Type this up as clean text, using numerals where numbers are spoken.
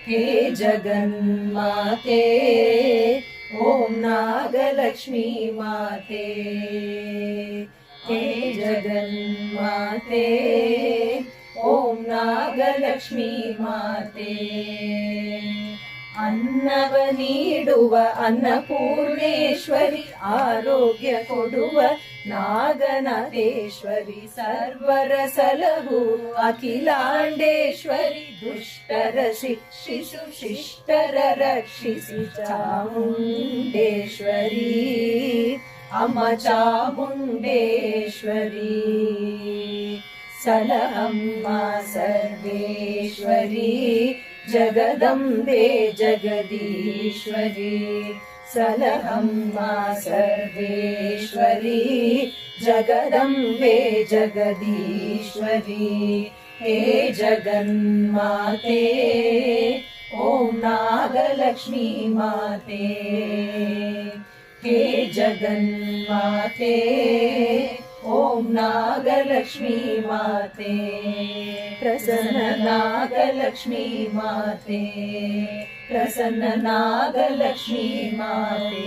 हे जगन्माते ॐ नागलक्ष्मी माते। हे जगन्माते ॐ नागलक्ष्मी माते। ಅನ್ನವ ನೀಡುವ ಅನ್ನಪೂರ್ಣೇಶ್ವರಿ, ಆರೋಗ್ಯ ಕೊಡುವ ನಾಗನಾಥೇಶ್ವರಿ, ಸರ್ವರ ಸಲಹು ಅಖಿಲಾಂಡೇಶ್ವರಿ, ದುಷ್ಟರ ಶಿಕ್ಷಿಸು ಶಿಷ್ಟರ ರಕ್ಷಿಸಿ ಚಾಮುಂಡೇಶ್ವರಿ, ಅಮ್ಮ ಚಾಮುಂಡೇಶ್ವರಿ, ಸಲಹಮ್ಮ ಸರ್ವೇಶ್ವರಿ, ಜಗದಂಬೆ ಜಗದೀಶ್ವರಿ, ಸಲಹಮ್ಮ ಸರ್ವೇಶ್ವರಿ, ಜಗದಂಬೆ ಜಗದೀಶ್ವರಿ। हे जगन्माते ॐ नागलक्ष्मी माते। हे जगन्माते ॐ नागलक्ष्मी माते। प्रसन्न नागलक्ष्मी माते, प्रसन्न नागलक्ष्मी माते।